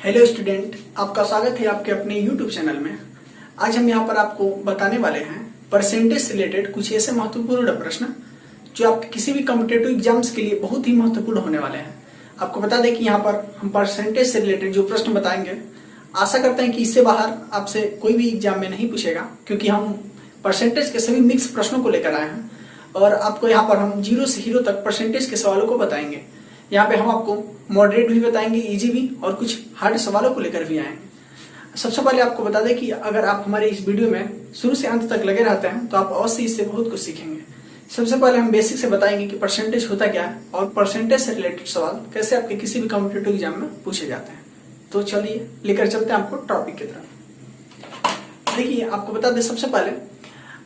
Hello student, आपका स्वागत है आपके अपने यूट्यूब चैनल में। आज हम यहाँ पर आपको बताने वाले हैं परसेंटेज से रिलेटेड कुछ ऐसे महत्वपूर्ण प्रश्न जो आपके किसी भी कॉम्पिटेटिव एग्जाम्स के लिए बहुत ही महत्वपूर्ण होने वाले हैं। आपको बता दें कि यहाँ पर हम परसेंटेज से रिलेटेड जो प्रश्न बताएंगे, आशा करते हैं कि इससे बाहर आपसे कोई भी एग्जाम में नहीं पूछेगा, क्योंकि हम परसेंटेज के सभी मिक्स प्रश्नों को लेकर आए हैं और आपको यहाँ पर हम 0 से हीरो तक परसेंटेज के सवालों को बताएंगे। यहाँ पे हम आपको मॉडरेट भी बताएंगे, इजी भी, और कुछ हार्ड सवालों को लेकर भी आएंगे। सबसे पहले आपको बता दें कि अगर आप हमारे इस वीडियो में शुरू से अंत तक लगे रहते हैं तो आप अवश्य इससे बहुत कुछ सीखेंगे। सबसे पहले हम बेसिक से बताएंगे कि परसेंटेज होता क्या है और परसेंटेज से रिलेटेड सवाल कैसे आपके किसी भी कॉम्पिटेटिव एग्जाम में पूछे जाते हैं। तो चलिए लेकर चलते हैं आपको टॉपिक की तरफ। देखिए, आपको बता दें, सबसे पहले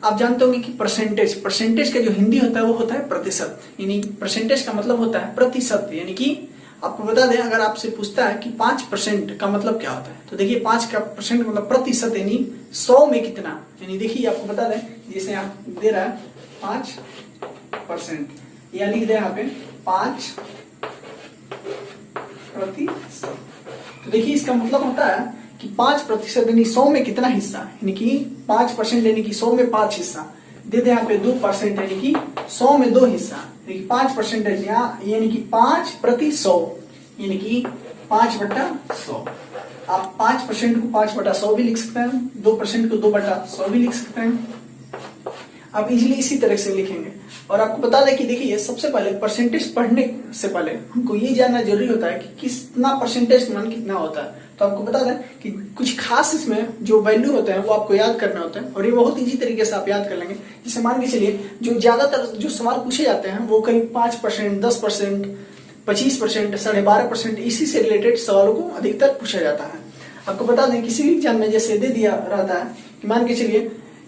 आप जानते होंगे कि परसेंटेज का जो हिंदी होता है वो होता है प्रतिशत। यानी परसेंटेज का मतलब होता है प्रतिशत। यानी कि आपको बता दें, अगर आपसे पूछता है कि 5% का मतलब क्या होता है, तो देखिए 5% का मतलब प्रतिशत, यानी 100 में कितना। यानी देखिए आपको बता दें, जैसे आप दे रहा है 5%, या लिख दे यहाँ पे 5%। तो देखिए इसका मतलब होता है कि 5% यानी 100 में कितना हिस्सा, यानी कि 5% यानी कि 100 में 5 हिस्सा। दे दे यहाँ पे 2% यानी कि 100 में 2 हिस्सा, यानी 5% यानी कि 5/100, यानी कि 5/100। आप 5% को 5/100 भी लिख सकते हैं, 2% को 2/100 भी लिख सकते हैं। आप इजीली इसी तरह से लिखेंगे। और आपको बता दें कि देखिए, सबसे पहले परसेंटेज पढ़ने से पहले हमको ये जानना जरूरी होता है कि कितना परसेंटेज मान कितना होता है। तो आपको बता दें कि कुछ खास इसमें जो वैल्यू होते हैं वो आपको याद करना होता है, और ये बहुत इजी तरीके से आप याद कर लेंगे। जैसे मान के चलिए, जो ज्यादातर जो सवाल पूछे जाते हैं वो करीब 5%, 10%, 25%, 12.5%, इसी से रिलेटेड सवालों को अधिकतर पूछा जाता है। आपको बता दें, किसी भी एग्जाम में जैसे दे दिया रहता है कि मान के चलिए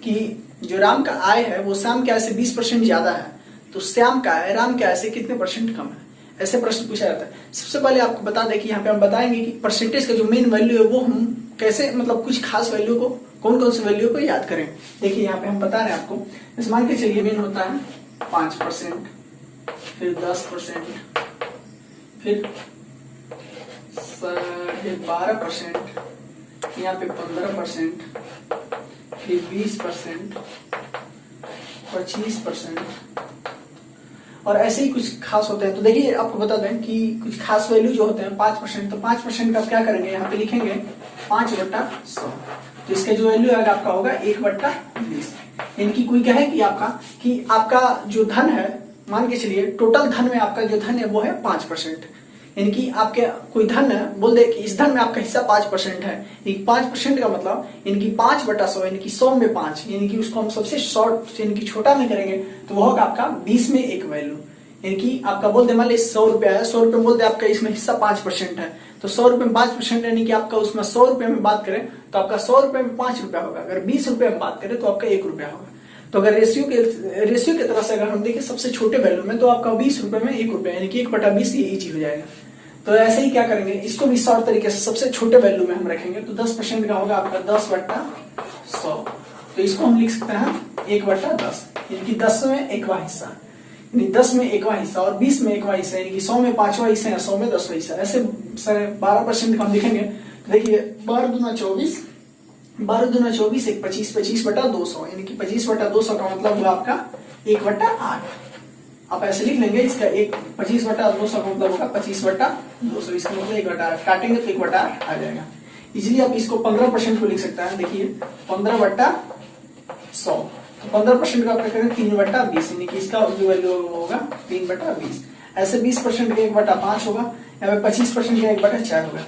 कि जो राम का आय है वो श्याम के आय से 20% ज्यादा है, तो श्याम का आय राम के आय से कितने परसेंट कम है, ऐसे प्रश्न पूछा जाता है। सबसे पहले आपको बता दें कि यहाँ पे हम बताएंगे कि परसेंटेज का जो मेन वैल्यू है वो हम कैसे, मतलब कुछ खास वैल्यू को, कौन कौन से वैल्यू को याद करें। देखिए यहाँ पे हम बता रहे हैं आपको, जैसे मान के चलिए मेन होता है 5%, फिर 10%, फिर 12%, यहाँ पे 15%, फिर 20%, 25%, और ऐसे ही कुछ खास होते हैं। तो देखिए आपको बता दें कि कुछ खास वैल्यू जो होते हैं 5%, तो 5% का क्या करेंगे, यहाँ पे लिखेंगे 5/100। तो इसका जो वैल्यू आएगा आपका होगा 1/20। यानी कि कोई कहे कि आपका जो धन है, मान के चलिए टोटल धन में आपका जो धन है वो है 5%। यानी कि आपके कोई धन है, बोल दे कि इस धन में आपका हिस्सा 5% है। 5% का मतलब यानी कि 5/100, यानी कि 100 में 5, यानी कि उसको हम सबसे शॉर्ट यानी कि छोटा में करेंगे तो वो होगा आपका 20 में 1 वैल्यू। यानी कि आपका बोल दे, मान लीजिए 100 रुपया है, 100 रुपये बोल दे आपका इसमें हिस्सा 5% है, तो 100 रुपये में 5%, यानी कि आपका उसमें 100 रुपये में बात करें तो आपका 100 रुपये में 5 रुपया होगा। अगर 20 रुपये में बात करें तो आपका 1 रुपया होगा। तो अगर रेशियो की तरह से अगर हम देखें सबसे छोटे वैल्यू में, तो आपका 20 रुपये में 1 रुपया, यानी कि 1/20, ये इजी हो जाएगा। तो ऐसे ही क्या करेंगे, इसको भी शॉर्ट तरीके से सबसे छोटे वैल्यू में हम रखेंगे, तो 10% का होगा आपका 10/100। तो इसको हम लिख सकते हैं 1/10, यानी कि 10 में 1वां हिस्सा, यानी 10 में 1वां हिस्सा, और 20 में 1वां हिस्सा, यानी कि 100 में 5वां हिस्सा, या 100 में 10वां हिस्सा। ऐसे 12% का हम लिखेंगे। तो देखिए 12 दूना 24, 12 दूना 24, 1 25, 25/200, यानी कि 25/200 का मतलब हुआ आपका 1/8। आप ऐसे लिख लेंगे, इसका 25/200 का मतलब होगा 25/200, इसका मतलब 1/8 काटेंगे तो 1/8 आ जाएगा। इसलिए आप इसको 15% को लिख सकते हैं। देखिए 15/100, तो 15% का आप करेंगे 3/20, यानी कि इसका जो वैल्यू होगा 3/20। ऐसे 20% का 1/5 होगा, यहाँ पे 25% का 1/4 होगा।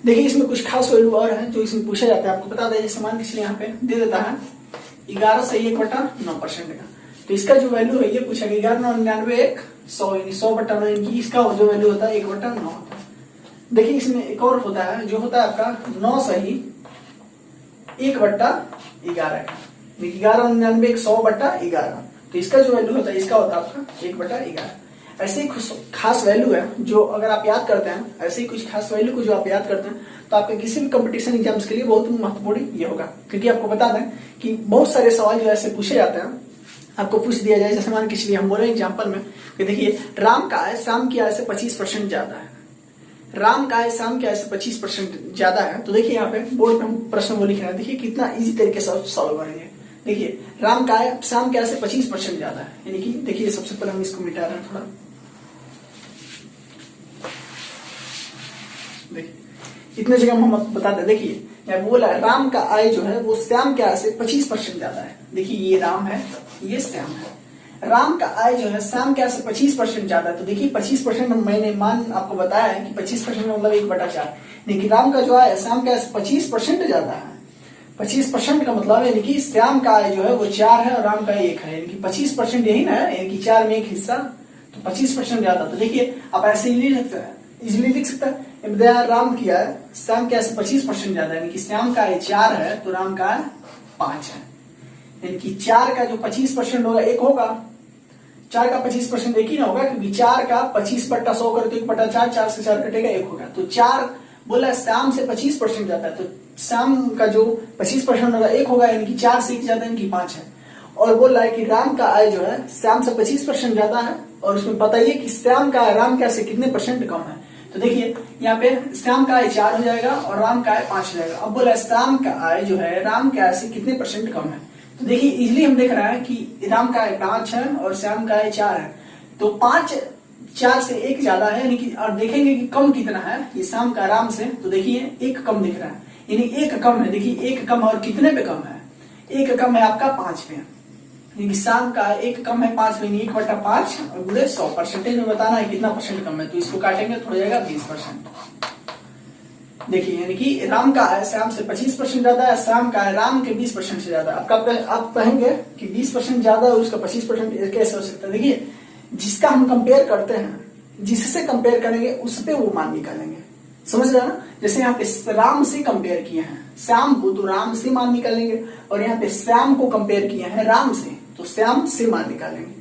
देखिए इसमें कुछ खास वैल्यू और है जो इसमें पूछा जाता है। आपको बता दें, जैसे मान के यहाँ पे दे देता है 11 से 1/9% का, तो इसका जो वैल्यू है ये पूछा गया 1199 100, यानी 100/9, यानी इसका जो वैल्यू होता है 1/9 होता है। देखिए इसमें एक और होता है जो होता है आपका 9 सही 1/11 का, 1199 100/11, तो इसका जो वैल्यू होता है इसका होता है आपका 1/11। ऐसे ही खास वैल्यू है जो अगर आप याद करते हैं, ऐसे ही कुछ खास वैल्यू को जो आप याद करते हैं तो आपके किसी भी कंपटीशन एग्जाम्स के लिए बहुत महत्वपूर्ण ये होगा। क्योंकि आपको बता दें कि बहुत सारे सवाल जो ऐसे पूछे जाते हैं, आपको पूछ दिया जाए, जैसे मान के चलिए हम बोले एग्जाम्पल में कि देखिए राम का आय श्याम की आय से 25% ज्यादा है, राम का आय श्याम के आय से 25% ज्यादा है। तो देखिए यहाँ पे बोर्ड पे हम प्रश्न वो लिख रहे हैं, देखिए कितना इजी तरीके से सॉल्व करेंगे। देखिए राम का आय श्याम के आय से 25% ज्यादा है, यानी कि देखिए सबसे पहले हम इसको मिटा रहे हैं थोड़ा। देखिए इतने जगह हम बता दें, देखिए यहाँ बोला राम का आय जो है वो श्याम के आय से 25% ज्यादा है। देखिए ये राम है, ये श्याम है। राम का आय जो है श्याम के आय से 25% ज्यादा है। तो देखिए 25% मैंने मान आपको बताया है कि 25% मतलब 1/4, लेकिन राम का जो आय श्याम के आय से 25% ज्यादा है। 25% का मतलब यानी कि श्याम का आय जो है वो 4 है और राम का 1 है, यानी कि 25% यही ना है, यानी कि 4 में 1 हिस्सा, तो 25% ज्यादा। तो देखिए आप ऐसे ही इजिली लिख सकते हैं, राम की आय श्याम के आय से 25% ज्यादा, यानी कि श्याम का आय 4 है तो राम का आय 5 है, यानी कि 4 का जो 25% होगा 1 होगा, 4 का 25% एक ही ना होगा, क्योंकि 4 का 25/100 करे तो 1/4, 4 से 4 कटेगा 1 होगा। तो 4 बोला श्याम से 25% ज्यादा है, तो श्याम का जो 25% होगा 1 होगा, यानी कि 4 से 1 ज्यादा, यानी कि 5 है। और बोल रहा है कि राम का आय जो है श्याम से 25% ज्यादा है, और उसमें बताइए कि श्याम का आय राम के आय से कितने % कम है। तो देखिए यहाँ पे श्याम का आय 4 हो जाएगा और राम का आय 5 हो जाएगा। अब बोला श्याम का आय जो है राम के आय से कितने % कम है। तो देखिए इजिली हम देख रहे हैं कि राम का आय 5 है और श्याम का आय 4 है, तो 5 4 से 1 ज्यादा है, यानी कि और देखेंगे कि कम कितना है ये श्याम का राम से। तो देखिए 1 कम दिख रहा है, यानी 1 कम है। देखिए 1 कम और कितने पे कम है, 1 कम है आपका 5 पे, यानी कि श्याम का 1 कम है 5 पे, 1/5 और गुणे 100। परसेंटेज में बताना है कितना % कम है, तो इसको काटेंगे तो हो जाएगा 20%। देखिए यानी कि राम का आय श्याम से 25% ज्यादा है, श्याम का आय राम के 20% से ज्यादा। आप कहेंगे कि 20% ज्यादा है उसका 25% कैसे हो सकता है। देखिए जिसका हम कंपेयर करते हैं, जिससे कंपेयर करेंगे उस पे वो मान निकालेंगे, समझ रहे ना। जैसे यहाँ पे राम से कंपेयर किए हैं श्याम को, तो राम से मान निकालेंगे, और यहाँ पे श्याम को कंपेयर किए हैं राम से, तो श्याम से मान निकालेंगे।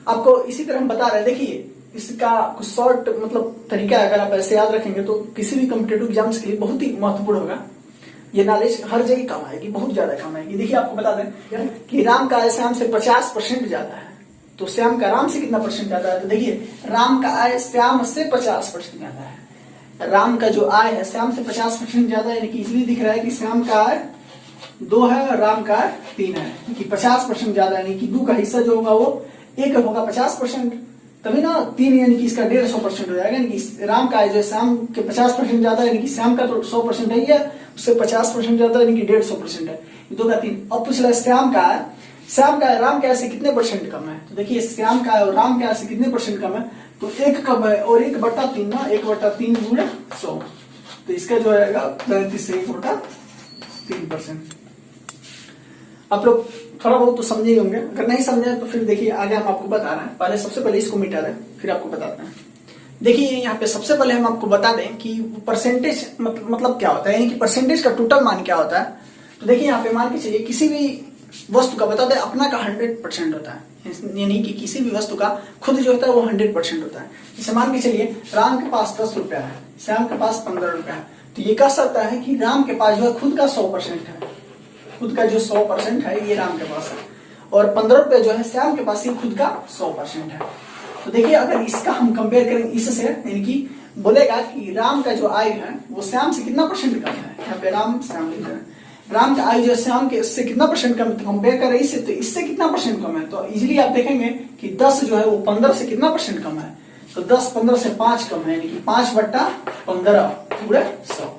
आपको इसी तरह हम बता रहे हैं, देखिए इसका कुछ शॉर्ट मतलब तरीका है, अगर आप ऐसे याद रखेंगे तो किसी भी कॉम्पिटेटिव एग्जाम्स के लिए बहुत ही महत्वपूर्ण होगा। ये नॉलेज हर जगह काम आएगी, बहुत ज्यादा काम आएगी। देखिए आपको बता दें कि राम का आय श्याम से 50% ज्यादा है, तो श्याम का राम से कितना % ज्यादा है। तो देखिए राम का आय श्याम से 50% ज्यादा है, राम का जो आय है श्याम से 50% ज्यादा, यानी कि इजिली दिख रहा है कि श्याम का आय 2 है और राम का आय 3 है, कि 50% ज्यादा, यानी कि 2 का हिस्सा जो होगा वो 1 होगा 50%, तभी ना 3, यानी कि इसका 150% हो जाएगा। यानी कि राम का आय जो श्याम के 50% ज्यादा, यानी कि श्याम का तो 100% है ही, उससे 50% ज्यादा, यानी कि 150% है, 2 का 3। अब पूछ रहा है श्याम का आय राम के आय से कितने % कम है। तो देखिए श्याम का आय और राम के आय से कितने % कम है, तो 1 कम है, और 1/3 ना, 1/3 गुणे 100, तो इसका जो आएगा 35 से 1/3%। आप लोग थोड़ा बहुत तो समझे ही होंगे, अगर नहीं समझे तो फिर देखिए आगे हम आपको बता रहे हैं। पहले सबसे पहले इसको मिटा दें, फिर आपको बताते हैं। देखिए यहाँ पे सबसे पहले हम आपको बता दें कि परसेंटेज मतलब क्या होता है, यानी कि परसेंटेज का टोटल मान क्या होता है। तो देखिए यहाँ पे मान के चलिए किसी भी वस्तु का बता दें अपना का 100% होता है, यानी कि किसी भी वस्तु का खुद जो होता है वो 100% होता है। जैसे मान के चलिए राम के पास 10 रुपया है, श्याम के पास 15 रुपया है, तो ये कह सकता है कि राम के पास जो है खुद का 100% है, खुद का जो 100% है ये राम के पास है, और 15 रुपए जो है श्याम के पास ही खुद का 100% है। तो देखिए अगर इसका हम कंपेयर करें इससे, यानी कि बोलेगा कि राम का जो आय है वो श्याम से कितना % कम है। यहाँ पे राम श्याम लिख रहे हैं, राम का आय जो श्याम के इससे कितना % कम, कंपेयर करें इससे, तो इससे कितना % कम है। तो इजिली आप देखेंगे कि 10 जो है वो 15 से कितना % कम है, तो 10 15 से 5 कम है, यानी कि 5/15 पूरे 100।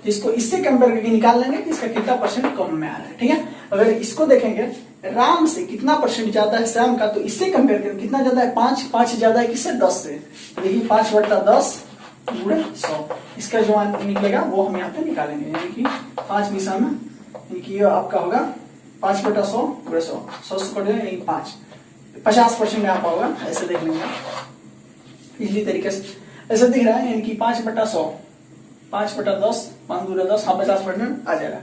इसको इससे कंपेयर करके निकाल लेंगे कि इसका कितना % कम में आ रहा है। ठीक है, अगर इसको देखेंगे राम से कितना % ज्यादा है श्याम का, तो इससे कंपेयर करें कितना ज्यादा है, 5 ज्यादा है किससे, 10 से। देखिए 5/10 गुणे 100, इसका जो निकलेगा वो हम यहाँ पे निकालेंगे, यानी कि 5 दिशा में, यानी कि आपका होगा 5/100 गुणे 100, 100 से कटेगा यानी 5, 50% यहाँ पर होगा। ऐसे देख लेंगे इसी तरीके से, ऐसे दिख रहा है, यानी कि 5/100, 5/10, 5 गुणे 10, हाँ 50% आ जाएगा,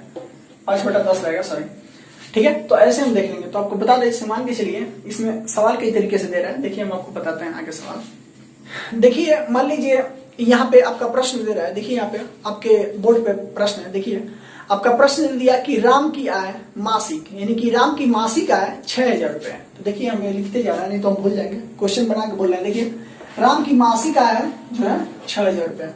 5/10 रहेगा, सॉरी। ठीक है, तो ऐसे हम देख लेंगे। तो आपको बता दें, मान के चलिए इसमें सवाल कई तरीके से दे रहा है। देखिए हम आपको बताते हैं आगे सवाल। देखिए मान लीजिए यहाँ पे आपका प्रश्न दे रहा है, देखिए यहाँ पे आपके बोर्ड पे प्रश्न है। देखिए आपका प्रश्न दिया कि राम की आय मासिक, यानी कि राम की मासिक आय 6000 रुपए। तो देखिए हम लिखते जा रहे हैं, नहीं तो हम भूल जाएंगे, क्वेश्चन बना के बोल रहे हैं। देखिए राम की मासिक आय जो है 6000 रुपए।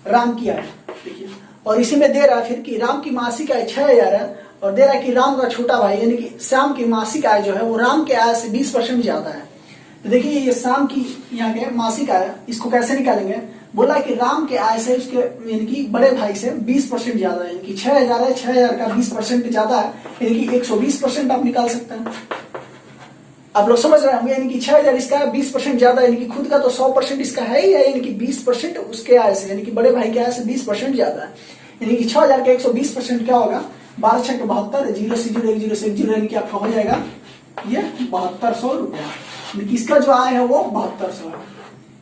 राम की आय, देखिए, और इसी में दे रहा है फिर कि राम की मासिक आय 6000 है, और दे रहा है कि राम का छोटा भाई यानी कि श्याम की मासिक आय जो है वो राम के आय से 20% ज्यादा है। तो देखिए ये श्याम की यहाँ के मासिक आय, इसको कैसे निकालेंगे, बोला कि राम के आय से उसके यानी कि बड़े भाई से 20% ज्यादा है, यानी कि 6000 है, 6000 का 20% ज्यादा है, यानी कि 120% आप निकाल सकते हैं। आप लोग समझ रहे होंगे, यानी कि 6000 इसका 20% ज्यादा, यानी कि खुद का तो 100% इसका है ही है, यानी कि 20% उसके आय से, यानी कि बड़े भाई के आय से 20% ज्यादा है, यानी कि 6000 का 120% क्या होगा, 12 6 72, 0 से 0 1 0 से 1 0, यानी कि आपका हो जाएगा ये 7200 रुपया, यानी कि इसका जो आय है वो 7200 है।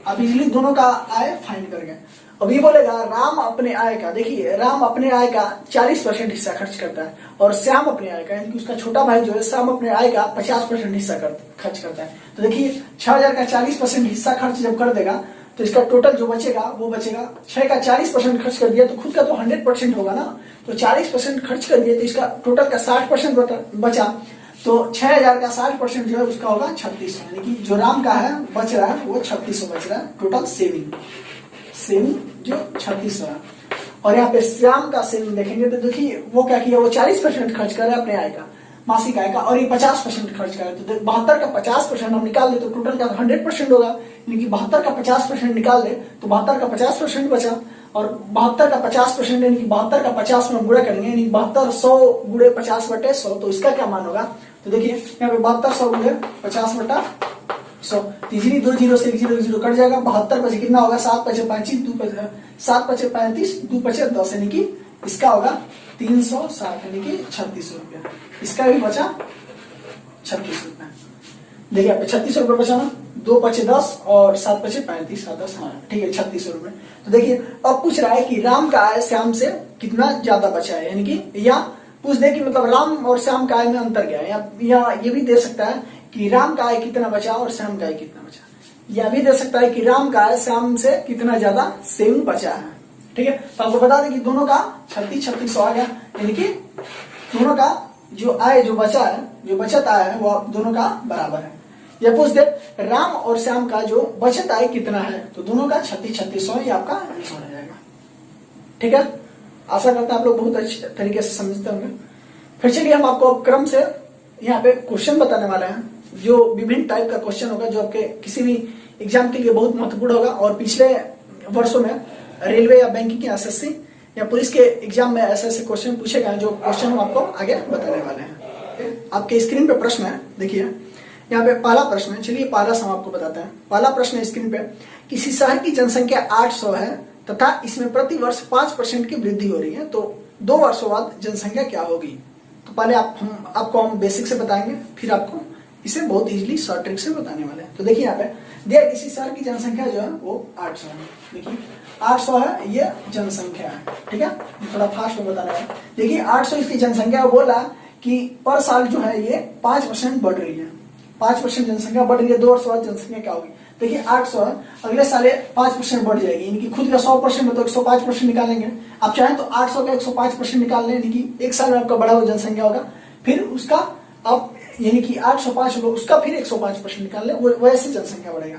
आप इजिली दोनों का आय फाइंड कर गए। अब ये बोलेगा राम अपने आय का, देखिए राम अपने आय का 40% हिस्सा खर्च करता है, और श्याम अपने आय का, यानी कि उसका छोटा भाई जो है श्याम अपने आय का 50% हिस्सा खर्च करता है। तो देखिए 6000 का 40% हिस्सा खर्च जब कर देगा तो इसका टोटल जो बचेगा वो बचेगा, 6 का 40% खर्च कर दिया तो खुद का तो 100% होगा ना, तो 40% खर्च कर दिया तो इसका टोटल का 60% बचा, तो 6000 का 60% जो है उसका होगा 3600, यानी कि जो राम का है बच रहा है वो 3600 बच रहा है, टोटल सेविंग जो 3600 है। और यहाँ पे श्याम का सेविंग देखेंगे तो देखिए वो क्या किया, वो 40% खर्च कर रहा है अपने आय का, मासिक आय का, और ये 50% खर्च कर रहा है, तो 72 का 50% हम निकाल दे तो टोटल का 100% होगा, यानी कि 72 का 50% निकाल दे तो 72 का 50% बचा, और 72 का 50% यानी कि 72 का 50 में गुणा करेंगे, यानी 7200 गुणे 50/100, तो इसका क्या मान होगा, तो देखिए यहाँ पे 7200 गुणे 50/100, तीसरी 2 0 से 1 0 1 0 कट जाएगा, 72 बचे कितना होगा, 7 5 35 7 5 35 2 5 10, यानी कि इसका होगा 360, यानी कि 3600 रुपया, इसका भी बचा 3600 रुपया। देखिए यहाँ पे 3600 रुपये बचा ना, 2 5 10 और 7 5 35 7 10, हाँ ठीक है 3600 रुपये। तो देखिए अब पूछ रहा है कि राम का आय श्याम से कितना ज्यादा बचा है, यानी कि या पूछ दे कि मतलब राम और श्याम का आय में अंतर क्या है, या ये भी दे सकता है कि राम का आय कितना बचा और श्याम का आय कितना बचा, या भी दे सकता है कि राम का आय श्याम से कितना ज्यादा सेविंग बचा है। ठीक है, तो आपको बता दें कि दोनों का 3600 आ गया, यानी कि दोनों का जो आय जो बचा है, जो बचत आय है वो दोनों का बराबर है। या पूछ दे राम और श्याम का जो बचत आय कितना है, तो दोनों का 3600 ये आपका आंसर हो जाएगा। ठीक है, आशा करता है आप लोग बहुत अच्छे तरीके से समझते होंगे। फिर चलिए हम आपको क्रम से यहाँ पे क्वेश्चन बताने वाले हैं, जो विभिन्न टाइप का क्वेश्चन होगा, जो आपके किसी भी एग्जाम के लिए बहुत महत्वपूर्ण होगा, और पिछले वर्षों में रेलवे या बैंकिंग या एसएससी या पुलिस के एग्जाम में ऐसे ऐसे क्वेश्चन पूछे गए, जो क्वेश्चन हम आपको आगे बताने वाले हैं। आपके स्क्रीन पे प्रश्न है, देखिए यहाँ पे पहला प्रश्न है, चलिए पहला सम आपको बताते हैं। पहला प्रश्न है स्क्रीन पे, किसी शहर की जनसंख्या 800 है तथा इसमें प्रति वर्ष 5% की वृद्धि हो रही है, तो 2 वर्षों बाद जनसंख्या क्या होगी। तो पहले आपको हम बेसिक से बताएंगे, फिर आपको इसे बहुत इजीली शॉर्ट ट्रिक से बताने वाले हैं। तो देखिए यहाँ पे दिया किसी शहर की जनसंख्या जो है वो 800 है, देखिए 800 है ये जनसंख्या है। ठीक है, थोड़ा फास्ट में बताना है। देखिए 800 इसकी जनसंख्या बोला कि पर साल जो है ये 5% बढ़ रही है, 5% जनसंख्या बढ़ रही है, 2 वर्ष बाद जनसंख्या क्या होगी। देखिए 800 है, अगले साल 5% बढ़ जाएगी, यानी कि खुद का 100% में तो 105% निकालेंगे। आप चाहें तो 800 का 105% निकाल लें, यानी कि 1 साल में आपका बढ़ा हुआ जनसंख्या होगा, फिर उसका आप यानी कि 805 होगा, उसका फिर 105% निकाल लें, वैसे जनसंख्या बढ़ेगा।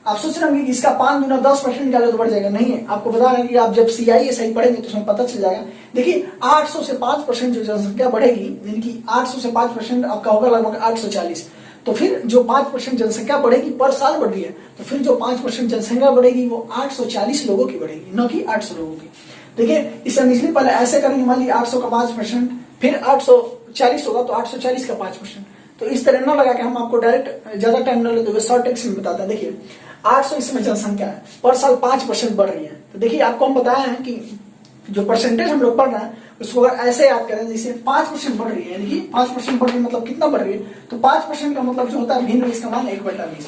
आप सोच रहे होंगे कि इसका 5 गुना 10% निकाले तो बढ़ जाएगा, नहीं है। आपको बता रहे हैं कि आप जब CISI पढ़ेंगे तो उसमें पता चल जाएगा। देखिए 800 से 5% जो जनसंख्या बढ़ेगी, यानी कि 800 से 5% आपका होगा लगभग 840, तो फिर जो 5% जनसंख्या बढ़ेगी पर साल बढ़ रही है, तो फिर जो 5% जनसंख्या बढ़ेगी वो 840 लोगों की बढ़ेगी, न कि 800 लोगों की। देखिए इसे हम इसलिए पहले ऐसे करेंगे, मान लीजिए 800 का 5%, फिर 840 होगा तो 840 का 5%, तो इस तरह ना लगा कि हम आपको डायरेक्ट ज्यादा टाइम न लेते हुए शॉर्ट ट्रिक्स में बताते हैं। देखिए 800 इसमें जनसंख्या है, पर साल 5% बढ़ रही है, तो देखिए आपको हम बताया है कि जो परसेंटेज हम लोग पढ़ रहे हैं उसको अगर ऐसे याद करें, जैसे 5% बढ़ रही है, यानी कि 5% बढ़ रही है मतलब कितना बढ़ रही है, तो 5% का मतलब जो होता है भिन्न इसका मान 1/20,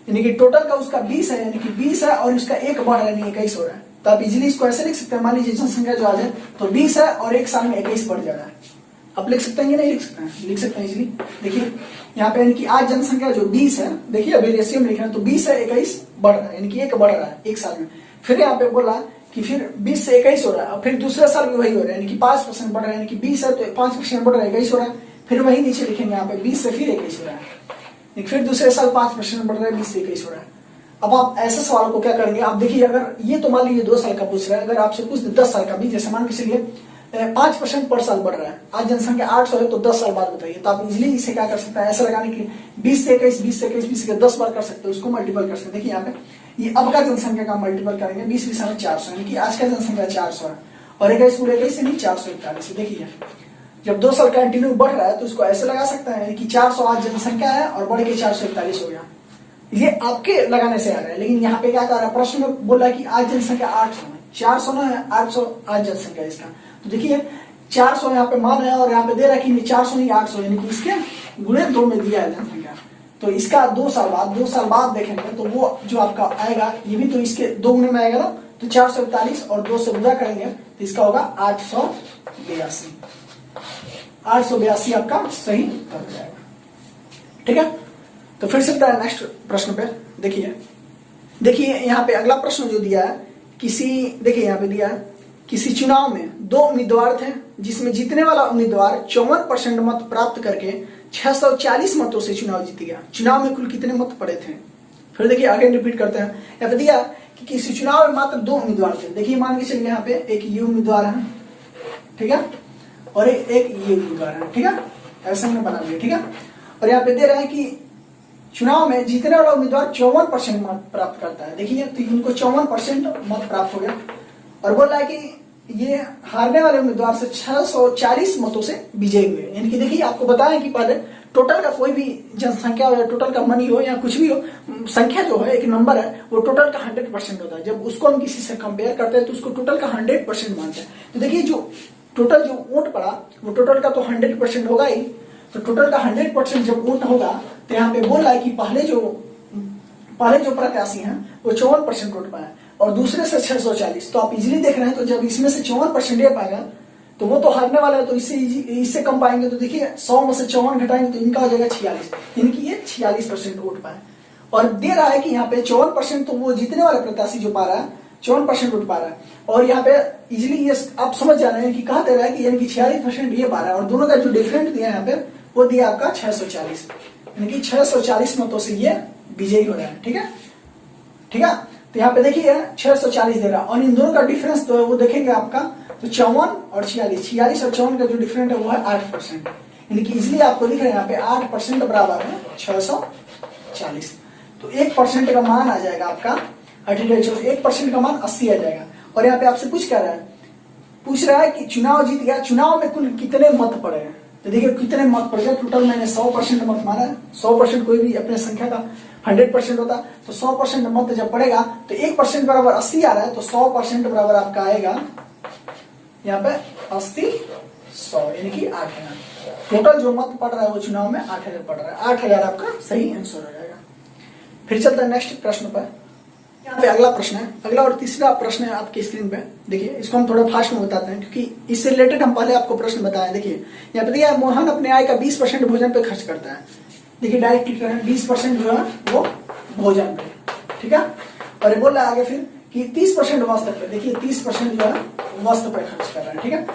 यानी कि टोटल का उसका 20 है, यानी कि 20 है और उसका 1 बढ़ रहा है, यानी 21 हो रहा है। तो आप इजिली इसको ऐसे लिख सकते हैं, मान लीजिए जनसंख्या जो आ जाए तो 20 है और 1 साल में 21 बढ़ जा रहा है। आप लिख सकते हैं कि नहीं लिख सकते हैं, लिख सकते हैं इजिली। देखिए यहाँ पे यानी कि आज जनसंख्या जो 20 है, देखिए अभी रेशियो में लिख रहे हैं, तो 20 है 21 बढ़ रहा है, यानी कि 1 बढ़ रहा है 1 साल में। फिर यहाँ पे बोला कि फिर 20 से 21 हो रहा है, फिर दूसरे साल भी वही हो रहा है, यानी कि 5% बढ़ रहा है, यानी कि 20 है तो 5% बढ़ रहा है 21 हो रहा है। फिर वही नीचे लिखेंगे यहाँ पे 20 से फिर 21 हो रहा है, फिर दूसरे साल 5% बढ़ रहा है 20 से 21 हो रहा है। अब आप ऐसे सवाल को क्या करेंगे, आप देखिए अगर ये तो मान लीजिए 2 साल का पूछ रहा है, अगर आपसे पूछ 10 साल का भी, जैसे मान के चलिए 5% पर साल बढ़ रहा है, आज जनसंख्या 800 है तो 10 साल बाद बताइए, तो आप इजिली इसे क्या कर सकते हैं, ऐसा लगाने के लिए 20 से 21, 20 से 21, 20 से 10 बार कर सकते हैं, उसको मल्टीपल कर सकते हैं। देखिए यहाँ पे ये अब का जनसंख्या का मल्टीपल करेंगे, 20 20 में 400, यानी कि आज का जनसंख्या 400 है, और 21 पूरे 21 यानी 441। देखिए जब 2 साल कंटिन्यू बढ़ रहा है तो उसको ऐसे लगा सकते हैं कि 400 आज जनसंख्या है और बढ़ के 441 हो गया। ये आपके लगाने से आ रहा है, लेकिन यहाँ पे क्या कर रहा है, प्रश्न में बोल रहा है कि आज जनसंख्या 800 है, 400 ना है, 800 आज जनसंख्या इसका। तो देखिए 400 यहाँ पे मान है और यहाँ पे दे रहा है कि 400 नहीं 800, यानी कि इसके गुणे 2 में दिया है जनसंख्या। तो इसका 2 साल बाद देखेंगे तो वो जो आपका आएगा ये भी तो इसके 2 गुणे में आएगा ना, तो 441 और 2 से गुणा करेंगे तो इसका होगा 882। 882 आपका सही उत्तर हो जाएगा। ठीक है, तो फिर चलता है नेक्स्ट प्रश्न पे। देखिए यहाँ पे अगला प्रश्न जो दिया है, देखिए यहाँ पे दिया है किसी चुनाव में 2 उम्मीदवार थे जिसमें जीतने वाला उम्मीदवार 54% मत प्राप्त करके 640 मतों से चुनाव जीत गया। चुनाव में कुल कितने मत पड़े थे? फिर देखिए आगे रिपीट करते हैं। यहाँ पे दिया कि किसी चुनाव में मात्र 2 उम्मीदवार थे। देखिए मान के चलिए यहाँ पे एक ये उम्मीदवार है, ठीक है, और एक ये उम्मीदवार है, ठीक है, ऐसे हमने बना लिया, ठीक है। और यहाँ पे दे रहा है कि चुनाव में जीतने वाला उम्मीदवार 54% मत प्राप्त करता है। देखिए तो इनको 54% मत प्राप्त हो गया, और बोल रहा है कि ये हारने वाले उम्मीदवार से 640 मतों से विजयी हुए। यानी कि देखिए आपको बताएं कि पहले टोटल का कोई भी जनसंख्या हो या टोटल का मनी हो या कुछ भी हो, संख्या जो है एक नंबर है वो टोटल का 100% होता है। जब उसको हम किसी से कंपेयर करते हैं तो उसको टोटल का 100% मानते हैं। तो देखिए जो टोटल जो वोट पड़ा वो टोटल का तो 100% होगा ही, तो टोटल का 100% जब वोट होगा तो यहाँ पे बोल रहा है कि पहले जो प्रत्याशी हैं वो 54% वोट पाए और दूसरे से 640। तो आप इजीली देख रहे हैं, तो जब इसमें से 54% ये पाएगा तो वो तो हारने वाला है, तो इससे कम पाएंगे। तो देखिए 100 में से 54 घटाएंगे तो इनका हो जाएगा 46, इनकी ये 46% वोट पाए। और दे रहा है कि यहाँ पे 54% तो वो जीतने वाला प्रत्याशी जो पा रहा है 54% वोट पा रहा है, और यहाँ पे इजिली ये आप समझ जा रहे हैं कि कहा दे रहा है कि यानी कि 46% ये पा रहा है, और दोनों का जो डिफरेंट दिया है यहाँ पे वो दिया आपका 640, यानी कि 640 मतों से ये विजयी हो रहा है। ठीक है, ठीक है। तो यहाँ पे देखिए 640 दे रहा है, और इन दोनों का डिफरेंस तो है वो देखेंगे आपका, तो 54 और 46 और 54 का जो डिफरेंट है वो है 8%, यानी कि इसलिए आपको दिख रहा है यहाँ पे 8% बराबर है 640। तो 1% का मान आ जाएगा आपका 1% का मान 80 आ जाएगा। और यहाँ पे आपसे पूछ रहा है कि चुनाव जीत गया, चुनाव में कुल कितने मत पड़े हैं। तो देखिए कितने मत पड़ गए, टोटल मैंने 100% मत माना है। 100% कोई भी अपने संख्या का 100% होता, तो 100% मत जब पड़ेगा तो 1% बराबर 80 आ रहा है, तो 100% बराबर आपका आएगा यहाँ पे 80 100, यानी कि 8000। टोटल जो मत पड़ रहा है वो चुनाव में 8000 पड़ रहा है। 8000 आपका सही आंसर हो जाएगा। फिर चलता है नेक्स्ट प्रश्न पर। यहाँ पे अगला प्रश्न है, अगला और तीसरा प्रश्न है आपकी स्क्रीन पे। देखिए इसको हम थोड़ा फास्ट में बताते हैं क्योंकि इससे रिलेटेड हम पहले आपको प्रश्न बताएं। देखिए यहाँ पे दिया है मोहन अपने आय का 20% भोजन पे खर्च करता है। देखिए डायरेक्ट लिख रहे हैं 20% जो है वो भोजन पे, ठीक है। और ये बोल रहा है आगे फिर कि 30% वस्त्र पे, देखिए 30% जो है वस्त्र पे खर्च कर रहा है, ठीक है।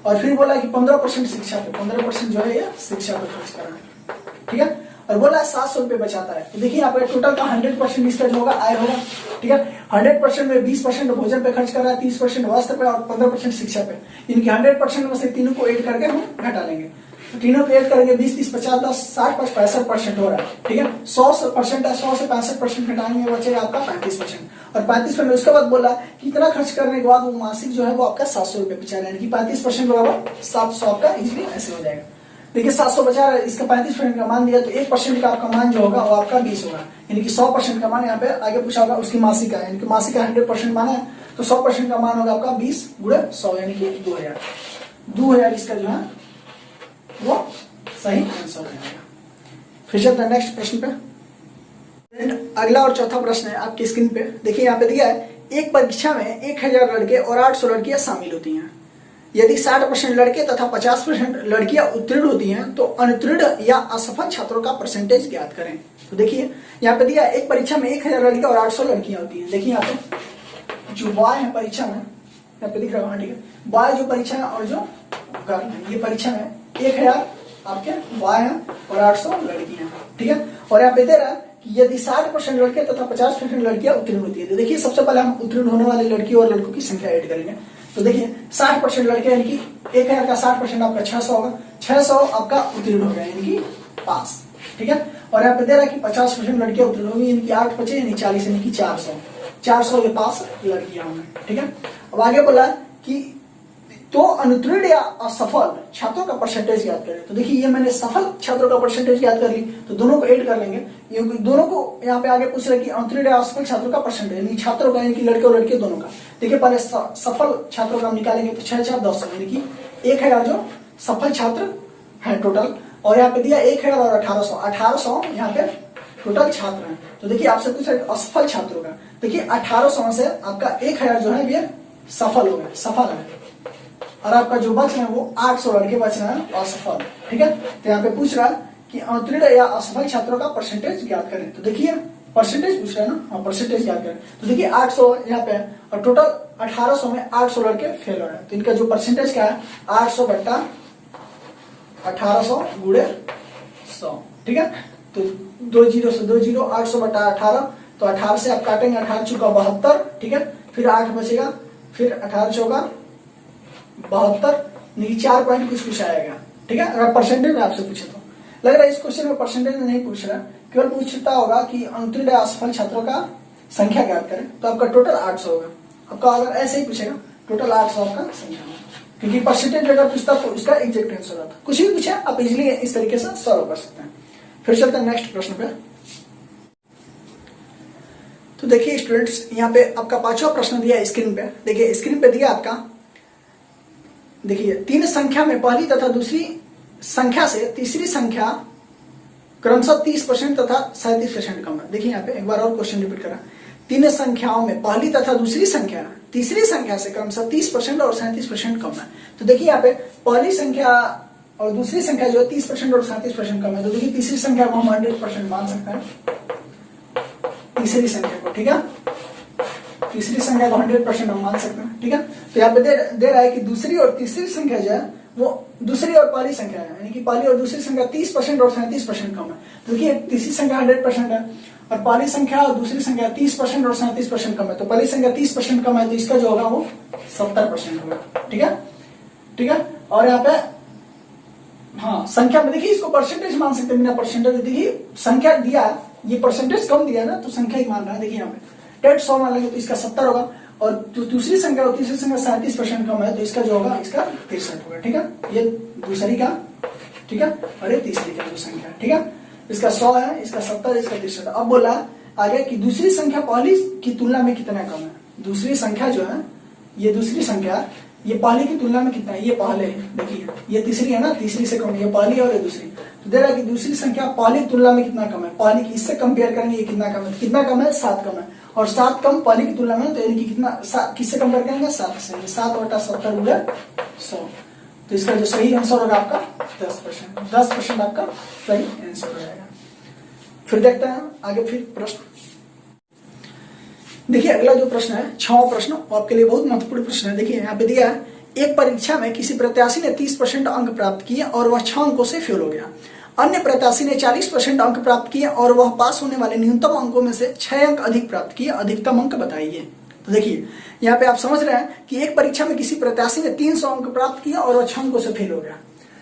और फिर बोला कि 15% शिक्षा पे, 15% जो है ये शिक्षा पे खर्च कर रहा है, ठीक है। और बोला 700 रुपये बचाता है। तो देखिए यहाँ पे टोटल का 100% इसका जो होगा आय होगा, ठीक है। 100% में 20% भोजन पे खर्च कर रहा है, 30% वस्त्र पे और 15% शिक्षा पे। इनके 100% में से तीनों को ऐड करके हम घटा लेंगे, तो तीनों को ऐड करेंगे 20 30 50 10 60 65% हो रहा है, ठीक है। 100% है, 100 से 65% घटाएंगे बचेगा आपका 35%। और 35% उसके बाद बोला कि इतना खर्च करने के बाद वो मासिक जो है वो आपका 700 रुपये बचा रहा है, यानी कि 35% बराबर 700 आपका इजिली ऐसे हो जाएगा। देखिए 700 बचा रहा है, इसका 35% का मान दिया, तो 1% का आपका मान जो होगा वो आपका 20 होगा, यानी कि 100% का मान यहाँ पे आगे पूछा होगा उसकी मासिक का, यानी कि मासिक का 100% मान है तो 100% का मान होगा आपका 20 गुणे 100, यानी कि 2000। 2000 इसका जो है वो सही आंसर हो जाएगा। फिर चलते हैं नेक्स्ट प्रश्न पे। अगला और चौथा प्रश्न है आपकी स्क्रीन पे। देखिए यहाँ पे दिया है एक परीक्षा में 1000 लड़के और 800 लड़कियां शामिल होती हैं। यदि 60% लड़के तथा 50% लड़कियां उत्तीर्ण होती हैं तो अनुत्तीर्ण या असफल छात्रों का परसेंटेज ज्ञात करें। तो देखिए यहाँ पे दिया एक परीक्षा में 1000 लड़के और 800 लड़कियां होती हैं। देखिए यहाँ पे जो बॉय है परीक्षा में, यहाँ पे दिख रहा है, ठीक है, बॉय जो परीक्षा है और जो गर्ल है, ये परीक्षा में 1000 आपके बॉय हैं और 800 लड़कियां हैं, ठीक है। और यहाँ पे दे रहा है कि यदि 60% लड़के तथा 50% लड़कियां उत्तीर्ण होती है। तो देखिए सबसे पहले हम उत्तीर्ण होने वाले लड़कियों और लड़कों की संख्या ऐड करेंगे। तो देखिए 60% लड़के यानी कि 1000 का 60% आपका 600 होगा, 600 आपका उत्तीर्ण हो गया यानी कि पास, ठीक है। और यहाँ पे दे रहा है कि 50% लड़कियां उत्तीर्ण होगी यानी कि 8 बचे यानी 40 यानी कि 400 ये पास लड़कियां होंगी, ठीक है। अब आगे बोला कि तो अनुत्तीर्ण या असफल छात्रों का परसेंटेज याद करें। तो देखिए ये मैंने सफल छात्रों का परसेंटेज याद कर ली, तो दोनों को ऐड कर लेंगे। दोनों को यहाँ पे आगे पूछ रहे कि अनुत्तीर्ण या असफल छात्रों का परसेंटेज यानी छात्रों का यानी कि लड़के और लड़कियों दोनों का। देखिए पहले सफल छात्रों का हम निकालेंगे तो 6,1000 यानी कि 1000 जो सफल छात्र है टोटल, और यहाँ पे दिया 1000 और 1800 यहाँ पे टोटल छात्र हैं। तो देखिए आपसे पूछ रहे असफल छात्रों का, देखिए 1800 से आपका 1000 जो है ये सफल हो गए, सफल है, और आपका जो बच रहे हैं वो 800 लड़के बच रहे हैं असफल, ठीक है। तो यहाँ पे पूछ रहा है कि अनुत्तीर्ण या असफल छात्रों का परसेंटेज ज्ञात करें। तो देखिए परसेंटेज पूछ रहा है ना, हाँ परसेंटेज ज्ञात करें। तो देखिए 800 यहाँ पे और टोटल 1800 में 800 लड़के फेल हो रहे हैं, तो इनका जो परसेंटेज क्या है 800 बट्टा 1800 गुणे 100, ठीक है। तो 2 जीरो से 2 जीरो, 800 बट्टा 18, तो 18 से आप काटेंगे, 18 चौका 72, ठीक है। फिर 8 बचेगा, फिर 18 चौका 72, नहीं 4 पॉइंट कुछ आएगा, ठीक है। अगर परसेंटेज में आपसे पूछे तो लग रहा है इस क्वेश्चन में परसेंटेज में नहीं पूछ रहा, केवल पूछता होगा कि अनुत्तीर्ण या असफल छात्रों का संख्या ज्ञात करें। तो आपका टोटल 800 होगा। आपका अगर ऐसे ही पूछेगा टोटल 800 आपका संख्या होगा, क्योंकि परसेंटेज अगर पूछता तो उसका एग्जैक्ट आंसर आता। कुछ भी पूछे आप इजिली इस तरीके से सॉल्व कर सकते हैं। फिर चलते हैं नेक्स्ट प्रश्न पे। तो देखिए स्टूडेंट्स यहाँ पे आपका 5वां प्रश्न दिया स्क्रीन पे। देखिए स्क्रीन पे दिया आपका, देखिए 3 संख्या में पहली तथा दूसरी संख्या से तीसरी संख्या क्रमशः 30% तथा 37% कम है। देखिए यहाँ पे एक बार और क्वेश्चन रिपीट करा, 3 संख्याओं में पहली तथा दूसरी संख्या तीसरी संख्या से क्रमशः 30% और 37% कम है। तो देखिए यहाँ पे पहली संख्या और दूसरी संख्या जो है 30% और 37% कम है। तो देखिए तीसरी संख्या को हम 100% मान सकते हैं, तीसरी संख्या को, ठीक है। तीसरी संख्या को 100% हम मान सकते हैं, ठीक है। तो यहाँ पे दे रहा है कि दूसरी और तीसरी संख्या जो है वो दूसरी और पहली संख्या है, यानी कि पहली और दूसरी संख्या 30% और 37% कम है। देखिए तीसरी संख्या 100% है और पहली संख्या और दूसरी संख्या 30% और 37% कम है। तो पहली संख्या 30% कम है, तो इसका जो होगा वो 70% होगा, ठीक है, ठीक है। और यहाँ पे हाँ संख्या में देखिए इसको परसेंटेज मान सकते हैं बिना परसेंटेज। देखिए संख्या दिया, ये परसेंटेज कम दिया ना, तो संख्या ही मान रहा है। देखिए यहाँ पे 100 मान लेंगे तो इसका 70 होगा, और जो दूसरी संख्या और तीसरी संख्या 37% कम है, तो इसका जो होगा इसका 63 होगा, ठीक है। ये दूसरी का, ठीक है, और ये तीसरी का जो संख्या, ठीक है। इसका 100 है, इसका 70, इसका 63। अब बोला आगे कि दूसरी संख्या पहली की तुलना में कितना कम है। दूसरी संख्या जो है, ये दूसरी संख्या ये पहली की तुलना में कितना है, ये पहले है, देखिए ये तीसरी है ना, तीसरी से कम, ये पहली और ये दूसरी। तो दे रहा है कि दूसरी संख्या पहली की तुलना में कितना कम है, पहली की इससे कंपेयर करेंगे ये कितना कम है, कितना कम है 7 कम है, और 7 कम पहली की तुलना में, तो यानी कि कितना किससे कंपेयर करेंगे 7 से, 7 बटा 70 गुणे 100। तो इसका जो सही आंसर होगा आपका 10% आपका सही आंसर हो जाएगा। फिर देखते हैं आगे फिर प्रश्न। देखिए अगला जो प्रश्न है 6वां प्रश्न, वो आपके लिए बहुत महत्वपूर्ण प्रश्न है। देखिए यहाँ पे दिया है, एक परीक्षा में किसी प्रत्याशी ने 30% अंक प्राप्त किए और वह 6 अंकों से फेल हो गया। अन्य प्रत्याशी ने 40% अंक प्राप्त किए और वह पास होने वाले न्यूनतम अंकों में से 6 अंक अधिक प्राप्त किए। अधिकतम अंक बताइए। तो देखिए यहाँ पे आप समझ रहे हैं कि एक परीक्षा में किसी प्रत्याशी ने 300 अंक प्राप्त किया और वह 6 अंकों से फेल हो गया।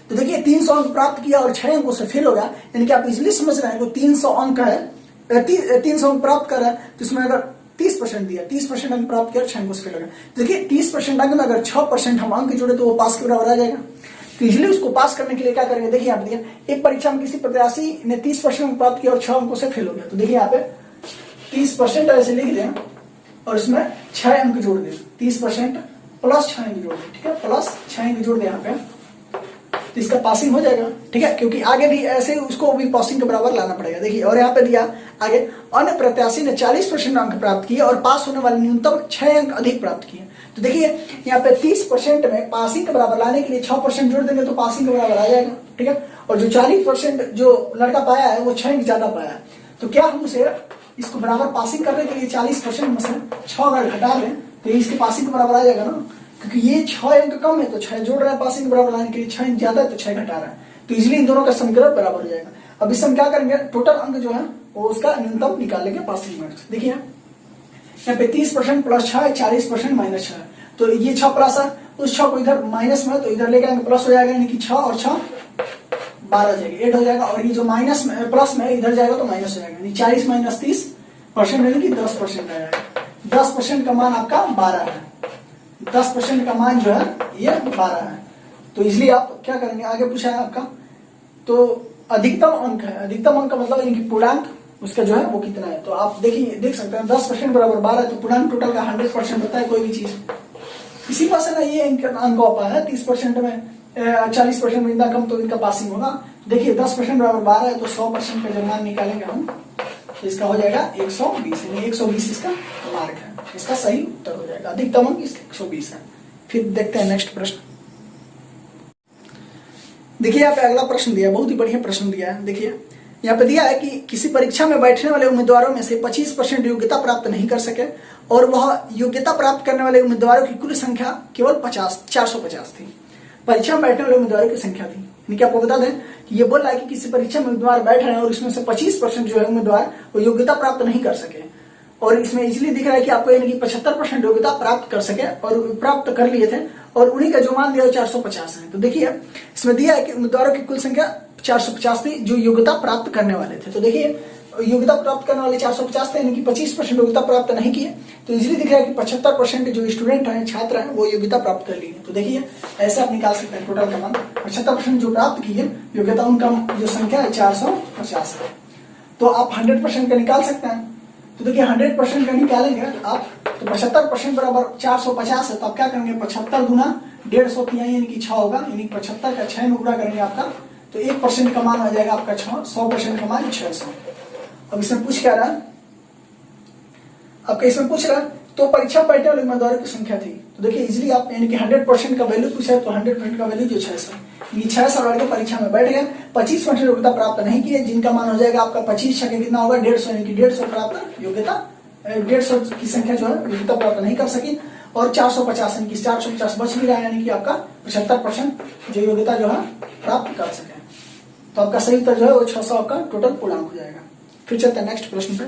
तो देखिए 300 अंक प्राप्त किया और 6 अंकों से फेल हो गया, यानी कि आप इजिली समझ रहे हैं कि 300 अंक है, 300 अंक प्राप्त कर रहा है, तो इसमें अगर 30% दिया, 30% अंक प्राप्त किया और 6 अंकों से फेल हो गया। देखिए 30% अंक में अगर 6% हम अंक जोड़े तो वो पास के बराबर आ जाएगा। तो इजिली उसको पास करने के लिए क्या करेंगे, देखिए यहाँ पे एक परीक्षा में किसी प्रत्याशी ने 30% अंक प्राप्त किया और 6 अंकों से फेल हो गया। तो देखिए यहाँ पे 30% ऐसे लिख दें और इसमें 6 अंक जोड़ दें, 30% प्लस 6 अंक जोड़ दें, ठीक है, प्लस 6 अंक जोड़ दें यहाँ पे, तो इसका पासिंग हो जाएगा, ठीक है, क्योंकि आगे भी ऐसे उसको भी पासिंग के बराबर लाना पड़ेगा। देखिए और यहाँ पे दिया आगे, अन्य प्रत्याशी ने 40% अंक प्राप्त किए और पास होने वाले न्यूनतम 6 अंक अधिक प्राप्त किए। तो देखिए यहाँ पे 30% में पासिंग के बराबर लाने के लिए 6% जोड़ देंगे तो पासिंग के बराबर आ जाएगा, ठीक है। और जो 40% जो लड़का पाया है वो 6 अंक ज्यादा पाया है, तो क्या हम उसे इसको बराबर पासिंग करने के लिए 40% में से 6 अगर घटा लें तो इसके पासिंग के बराबर आ जाएगा ना, क्योंकि ये 6 अंक कम है तो 6 जोड़ रहा है, पासिंग के बराबर लाने के लिए 6 अंक ज्यादा है तो 6 घटा रहा है, तो इजिली इन दोनों का समीकरण बराबर हो जाएगा। अब इससे हम क्या करेंगे, टोटल अंक जो है वो उसका न्यूनतम निकाल लेंगे पासिंग मार्क्स। देखिए यहाँ पे 30% प्लस 6 है, 40% माइनस 6 है, तो ये 6 प्लस है, उस 6 को इधर माइनस में तो इधर लेके आएंगे प्लस हो जाएगा, यानी कि 6 और 6 12 जाएगा, 8 हो जाएगा, और ये जो माइनस प्लस में इधर जाएगा तो माइनस हो जाएगा, यानी 40 माइनस 30% यानी कि 10% आएगा। 10% का मान आपका 12 है, 10% का मान जो है ये 12 है। तो इसलिए आप क्या करेंगे, आगे पूछा है आपका, तो अधिकतम अंक है, अधिकतम अंक का मतलब यानी कि पूर्णांक उसका जो है वो कितना है, तो आप देखिए देख सकते हैं 10% बराबर 12, तो पूर्णांक टोटल का 100% होता है कोई भी चीज, इसी वजह से ना ये अंक हो पाया है। 30% में 40% में इतना कम तो इनका पासिंग होगा। देखिए 10% बराबर 12 है, तो 100% का जब मान निकालेंगे हम तो इसका हो जाएगा 120, यानी 120 इसका मार्क है, इसका सही उत्तर हो जाएगा, अधिकतम अंक इसका 120 है। फिर देखते हैं नेक्स्ट प्रश्न। देखिए यहाँ पे अगला प्रश्न दिया, बहुत ही बढ़िया प्रश्न दिया है। देखिए यहाँ पे दिया है कि किसी परीक्षा में बैठने वाले उम्मीदवारों में से 25% योग्यता प्राप्त नहीं कर सके और वह योग्यता प्राप्त करने वाले उम्मीदवारों की कुल संख्या केवल 450 थी। परीक्षा में बैठने वाले उम्मीदवारों की संख्या थी, यानी कि आपको बता दें कि ये बोल रहा है कि किसी परीक्षा में उम्मीदवार बैठ रहे हैं और इसमें से 25% जो है उम्मीदवार वो योग्यता प्राप्त नहीं कर सके, और इसमें इसलिए दिख रहा है कि आपको यानी कि 75% योग्यता प्राप्त कर सके और प्राप्त कर लिए थे, और उन्हीं का जो मान दिया 450 है। तो देखिए इसमें दिया है कि उम्मीदवारों की कुल संख्या 450 थी जो योग्यता प्राप्त करने वाले थे। तो देखिए योग्यता प्राप्त करने वाले 450 थे, यानी कि 25% योग्यता प्राप्त नहीं किए, तो इजिली दिख रहा है कि 75% जो स्टूडेंट हैं, छात्र हैं, वो योग्यता प्राप्त कर लिए। तो देखिए ऐसे आप निकाल सकते हैं टोटल का मान, 75% जो प्राप्त किए योग्यता, उनका जो संख्या है 450 है। तो आप 100% का निकाल सकते हैं। तो देखिए 100% का निकालेंगे आप, तो 75% बराबर 450 है, तो आप क्या करेंगे 75 गुना 150 यानी कि 6 होगा, यानी 75 का 6 में गुणा करेंगे आपका, तो 1% का मान आ जाएगा आपका 6, 100% का मान 600। अब इसमें पूछ क्या रहा, आपका इसमें पूछ रहा तो परीक्षा बैठने वाले उम्मीदवारों की संख्या थी। तो देखिए इजिली आप यानी कि 100% का वैल्यू पूछा है, तो 100% का वैल्यू जो 600, ये 600 लड़के परीक्षा में बैठ गए, 25% योग्यता प्राप्त नहीं किए, जिनका मान हो जाएगा आपका 25 छके कितना होगा 150, यानी कि 150 प्राप्त योग्यता, 150 की संख्या जो है योग्यता प्राप्त नहीं कर सकी, और 450 यानी कि 450 बच भी रहा है, यानी कि आपका 75% जो योग्यता जो है प्राप्त कर सके। तो आपका सही उत्तर जो है वो 600 आपका टोटल पूर्णांक हो जाएगा। फिर चलते हैं नेक्स्ट प्रश्न पे।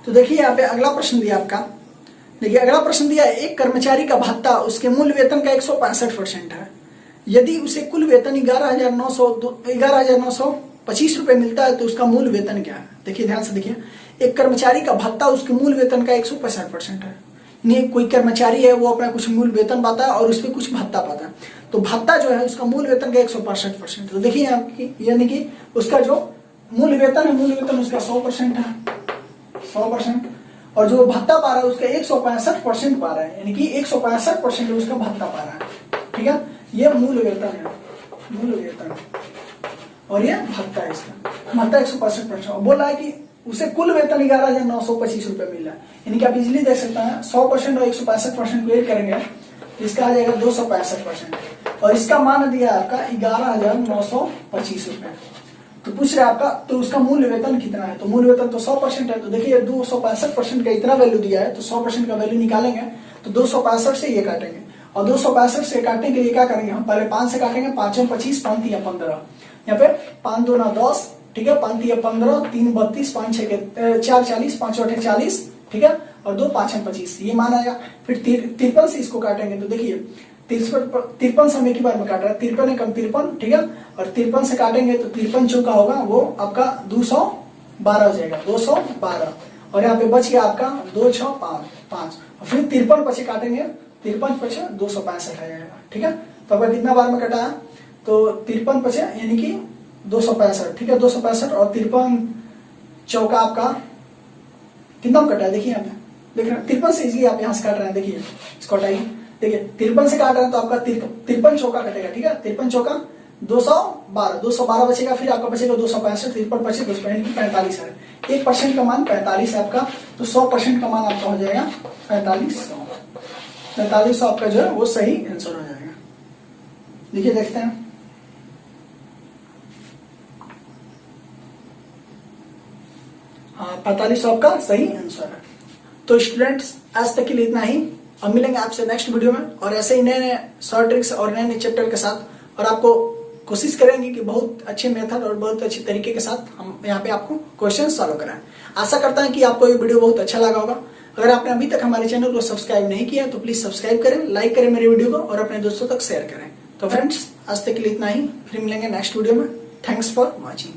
तो देखिए यहाँ पे अगला प्रश्न दिया आपका, देखिए अगला प्रश्न दिया है, एक कर्मचारी का भत्ता उसके मूल वेतन का 165% है, यदि उसे कुल वेतन 11,925 रुपए मिलता है तो उसका मूल वेतन क्या है। देखिए ध्यान से देखिए, एक कर्मचारी का भत्ता उसके मूल वेतन का 165% है, यानी कोई कर्मचारी है वो अपना कुछ मूल वेतन पाता है और उस पर कुछ भत्ता पाता है, तो भत्ता जो है उसका मूल वेतन का 165%। तो देखिए आपकी यानी कि उसका जो मूल वेतन है, मूल वेतन उसका 100% है, 100%, और जो भत्ता पा रहा है उसका 165% पा रहा है, यानी कि 165% उसका भत्ता पा रहा है। ठीक है, ये मूल वेतन है, मूल वेतन, और ये भत्ता है, इसका भत्ता 165%। बोल रहा है कि उसे कुल वेतन 11,925 रुपए मिल रहा है, यानी कि आप इजिली देख सकते हैं 100% और 165% को ऐड करेंगे तो इसका आ जाएगा 265%, और इसका मान दिया आपका 11,925 रुपए। तो पूछ रहे आपका तो उसका मूल वेतन कितना है, तो मूल वेतन तो 100% है, तो देखिए 265% का इतना वैल्यू दिया है, तो 100% का वैल्यू निकालेंगे तो 265 से ये काटेंगे, और 265 से काटने के लिए क्या करेंगे हम, पहले 5 से काटेंगे, 5 में 25, 5 या 15, यहाँ पे 5 2 9 10, ठीक है, 5 या 15, 3 32, 5 6 4 40, 5 8 40, ठीक है, और 2 5 25, ये मान आएगा। फिर 53 से इसको काटेंगे, तो देखिए 53 से हम एक ही बार में काट रहे हैं, 53 कम 53, ठीक है, और 53 से काटेंगे तो 53 जो का होगा वो आपका 212 हो जाएगा, 212, और यहाँ पे बच गया आपका 2 6 5, और फिर 53 पचे काटेंगे, 53 पचे 265 आ जाएगा। ठीक है, तो अगर कितना बार में कटा है, तो 53 पचे यानी कि 265, ठीक है, 265, और 53 चौका आपका कितना कटा है, देखिए यहाँ पे देख रहे हैं 53 से इसलिए आप यहाँ से काट रहे हैं, देखिए इसको हटाइए, देखिए 53 से काट रहे हैं तो आपका 53 चौका कटेगा, ठीक है, 53 चौका 212 बचेगा, फिर आपका बचेगा 265, 53 बचे 45 है, 1% का मान 45 है आपका, तो 100% का मान आपका हो जाएगा 4500 आपका जो है वो सही आंसर हो जाएगा। देखिए देखते हैं, हाँ 4500 आपका सही आंसर है। तो स्टूडेंट्स आज तक के लिए इतना ही, अब मिलेंगे आपसे नेक्स्ट वीडियो में और ऐसे ही नए नए शॉर्ट ट्रिक्स और नए नए चैप्टर के साथ। और आपको कोशिश करेंगे कि बहुत अच्छे मेथड और बहुत अच्छे तरीके के साथ हम यहाँ पे आपको क्वेश्चन सॉल्व कराएं। आशा करता है कि आपको ये वीडियो बहुत अच्छा लगा होगा। अगर आपने अभी तक हमारे चैनल को सब्सक्राइब नहीं किया तो प्लीज सब्सक्राइब करें, लाइक करें मेरे वीडियो को और अपने दोस्तों तक शेयर करें। तो फ्रेंड्स, आज तक के लिए इतना ही, फिर मिलेंगे नेक्स्ट वीडियो में। Thanks for watching.